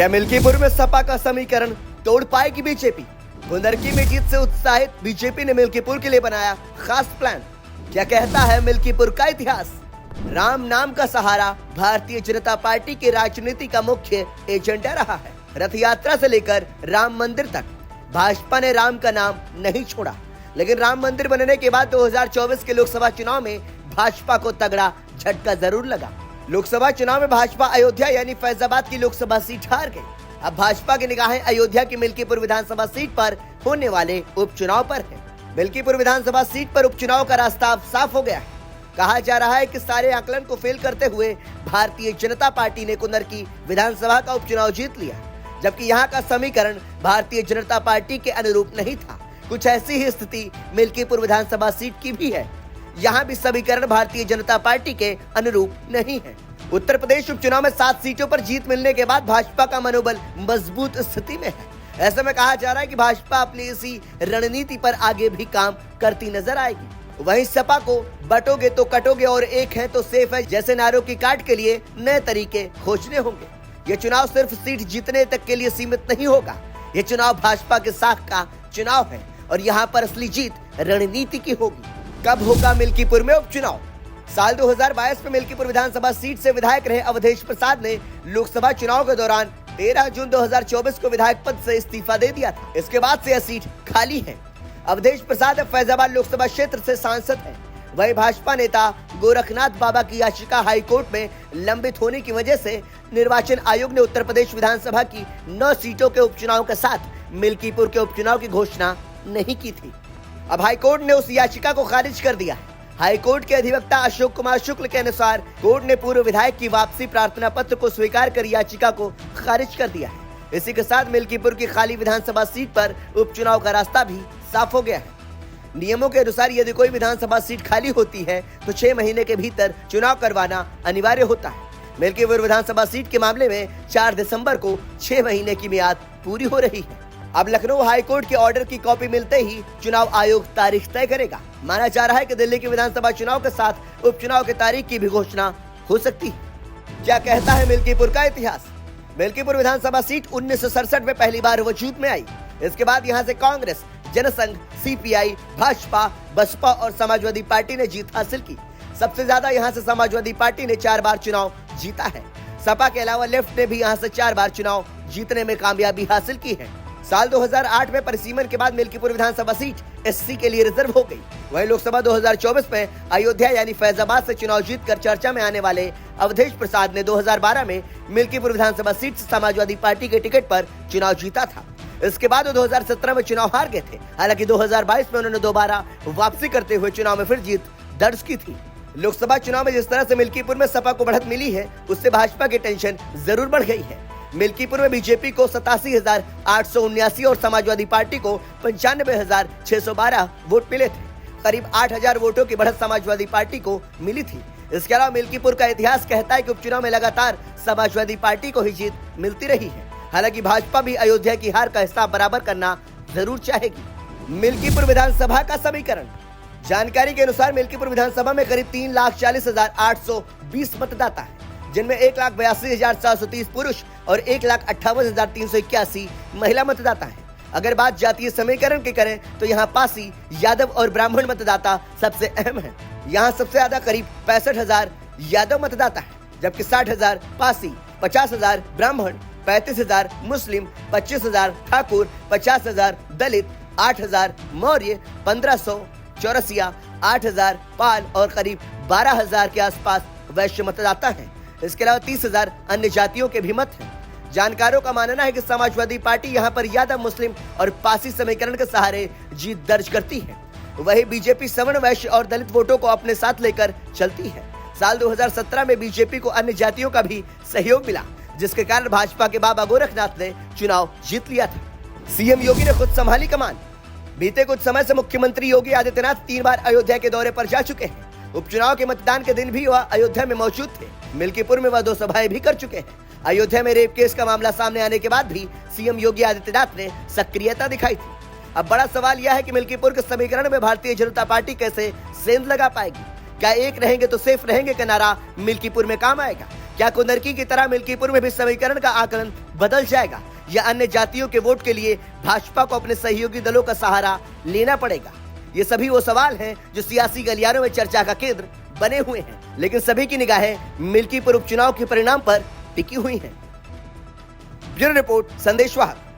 क्या मिल्कीपुर में सपा का समीकरण तोड़ पाएगी बीजेपी? कुंदरकी में जीत से उत्साहित बीजेपी ने मिल्कीपुर के लिए बनाया खास प्लान। क्या कहता है मिल्कीपुर का इतिहास? राम नाम का सहारा भारतीय जनता पार्टी की राजनीति का मुख्य एजेंडा रहा है। रथ यात्रा से लेकर राम मंदिर तक भाजपा ने राम का नाम नहीं छोड़ा, लेकिन राम मंदिर बनने के बाद 2024 के लोकसभा चुनाव में भाजपा को तगड़ा झटका जरूर लगा। लोकसभा चुनाव में भाजपा अयोध्या यानी फैजाबाद की लोकसभा सीट हार गई। अब भाजपा की निगाहें अयोध्या की मिल्कीपुर विधानसभा सीट पर होने वाले उपचुनाव पर है। मिल्कीपुर विधानसभा सीट पर उपचुनाव का रास्ता अब साफ हो गया है। कहा जा रहा है कि सारे आकलन को फेल करते हुए भारतीय जनता पार्टी ने कुंदरकी विधानसभा का उपचुनाव जीत लिया, जबकि यहाँ का समीकरण भारतीय जनता पार्टी के अनुरूप नहीं था। कुछ ऐसी ही स्थिति मिल्कीपुर विधानसभा सीट की भी है। यहाँ भी समीकरण भारतीय जनता पार्टी के अनुरूप नहीं है। उत्तर प्रदेश उपचुनाव में 7 सीटों पर जीत मिलने के बाद भाजपा का मनोबल मजबूत स्थिति में है। ऐसे में कहा जा रहा है कि भाजपा अपनी इसी रणनीति पर आगे भी काम करती नजर आएगी। वहीं सपा को बटोगे तो कटोगे और एक है तो सेफ है जैसे नारों की काट के लिए नए तरीके खोजने होंगे। ये चुनाव सिर्फ सीट जीतने तक के लिए सीमित नहीं होगा। ये चुनाव भाजपा के साख का चुनाव है और यहाँ पर असली जीत रणनीति की होगी। कब होगा मिल्कीपुर में उपचुनाव? साल 2022 में मिल्कीपुर विधानसभा सीट से विधायक रहे अवधेश प्रसाद ने लोकसभा चुनाव के दौरान 13 जून 2024 को विधायक पद से इस्तीफा दे दिया था। इसके बाद से यह सीट खाली है। अवधेश प्रसाद फैजाबाद लोकसभा क्षेत्र से सांसद हैं। वही भाजपा नेता गोरखनाथ बाबा की याचिका हाईकोर्ट में लंबित होने की वजह से निर्वाचन आयोग ने उत्तर प्रदेश विधानसभा की 9 सीटों के उपचुनाव के साथ मिल्कीपुर के उपचुनाव की घोषणा नहीं की थी। अब हाईकोर्ट ने उस याचिका को खारिज कर दिया है। हाईकोर्ट के अधिवक्ता अशोक कुमार शुक्ल के अनुसार कोर्ट ने पूर्व विधायक की वापसी प्रार्थना पत्र को स्वीकार कर याचिका को खारिज कर दिया है। इसी के साथ मिल्कीपुर की खाली विधानसभा सीट पर उपचुनाव का रास्ता भी साफ हो गया है। नियमों के अनुसार यदि कोई विधानसभा सीट खाली होती है तो 6 महीने के भीतर चुनाव करवाना अनिवार्य होता है। मिल्कीपुर विधानसभा सीट के मामले में 4 दिसंबर को 6 महीने की मियाद पूरी हो रही है। अब लखनऊ हाईकोर्ट के ऑर्डर की कॉपी मिलते ही चुनाव आयोग तारीख तय करेगा। माना जा रहा है कि दिल्ली के विधानसभा चुनाव के साथ उपचुनाव की तारीख की भी घोषणा हो सकती है। क्या कहता है मिल्कीपुर का इतिहास? मिल्कीपुर विधानसभा सीट 1967 में पहली बार वजूद में आई। इसके बाद यहाँ से कांग्रेस, जनसंघ, सीपीआई, भाजपा, बसपा और समाजवादी पार्टी ने जीत हासिल की। सबसे ज्यादा यहाँ से समाजवादी पार्टी ने 4 बार चुनाव जीता है। सपा के अलावा लेफ्ट ने भी यहाँ से 4 बार चुनाव जीतने में कामयाबी हासिल की है। साल 2008 में परिसीमन के बाद मिल्कीपुर विधानसभा सीट एससी के लिए रिजर्व हो गई। वहीं लोकसभा 2024 में अयोध्या यानी फैजाबाद से चुनाव जीतकर चर्चा में आने वाले अवधेश प्रसाद ने 2012 में मिल्कीपुर विधानसभा सीट से समाजवादी पार्टी के टिकट पर चुनाव जीता था। इसके बाद वो 2017 में चुनाव हार गए थे। हालांकि 2022 में उन्होंने दोबारा वापसी करते हुए चुनाव में फिर जीत दर्ज की थी। लोकसभा चुनाव में जिस तरह से मिल्कीपुर में सपा को बढ़त मिली है, उससे भाजपा की टेंशन जरूर बढ़ गई है। मिल्कीपुर में बीजेपी को 87,879 और समाजवादी पार्टी को 95,612 वोट मिले थे। करीब 8,000 वोटों की बढ़त समाजवादी पार्टी को मिली थी। इसके अलावा मिल्कीपुर का इतिहास कहता है कि उपचुनाव में लगातार समाजवादी पार्टी को ही जीत मिलती रही है। हालांकि भाजपा भी अयोध्या की हार का हिसाब बराबर करना जरूर चाहेगी। मिल्कीपुर विधानसभा का समीकरण। जानकारी के अनुसार मिल्कीपुर विधानसभा में करीब 3,40,820 मतदाता है, जिनमें 1,82,430 पुरुष और 1,58,381 महिला मतदाता हैं। अगर बात जातीय समीकरण की करें तो यहाँ पासी, यादव और ब्राह्मण मतदाता सबसे अहम है। यहाँ सबसे ज्यादा करीब 65,000 यादव मतदाता है, जबकि 60,000 पासी, 50,000 ब्राह्मण, 35,000 मुस्लिम, 25,000 ठाकुर, 50,000 दलित, 8,000 मौर्य, 1,500 चौरसिया, 8,000 पाल और करीब 12,000 के आसपास वैश्य मतदाता हैं। इसके अलावा 30,000 अन्य जातियों के भी मत हैं। जानकारों का मानना है कि समाजवादी पार्टी यहां पर यादव, मुस्लिम और पासी समीकरण के सहारे जीत दर्ज करती है। वहीं बीजेपी सवर्ण, वैश्य और दलित वोटों को अपने साथ लेकर चलती है। साल 2017 में बीजेपी को अन्य जातियों का भी सहयोग मिला, जिसके कारण भाजपा के बाबा गोरखनाथ ने चुनाव जीत लिया था। सीएम योगी ने खुद संभाली कमान। बीते कुछ समय से मुख्यमंत्री योगी आदित्यनाथ 3 बार अयोध्या के दौरे पर जा चुके हैं। उपचुनाव के मतदान के दिन भी वह अयोध्या में मौजूद थे। मिल्कीपुर में वह 2 सभाएं भी कर चुके हैं। अयोध्या में रेप केस का मामला सामने आने के बाद भी सीएम योगी आदित्यनाथ ने सक्रियता दिखाई थी। अब बड़ा सवाल यह है कि मिल्कीपुर के समीकरण में भारतीय जनता पार्टी कैसे सेंध लगा पाएगी। क्या एक रहेंगे तो सेफ रहेंगे का नारा मिल्कीपुर में काम आएगा? क्या कुंदरकी की तरह मिल्कीपुर में भी समीकरण का आकलन बदल जाएगा या अन्य जातियों के वोट के लिए भाजपा को अपने सहयोगी दलों का सहारा लेना पड़ेगा? ये सभी वो सवाल हैं जो सियासी गलियारों में चर्चा का केंद्र बने हुए हैं, लेकिन सभी की निगाहें मिल्कीपुर उपचुनाव के परिणाम पर टिकी हुई हैं। ब्यूरो रिपोर्ट, संदेश वाहक।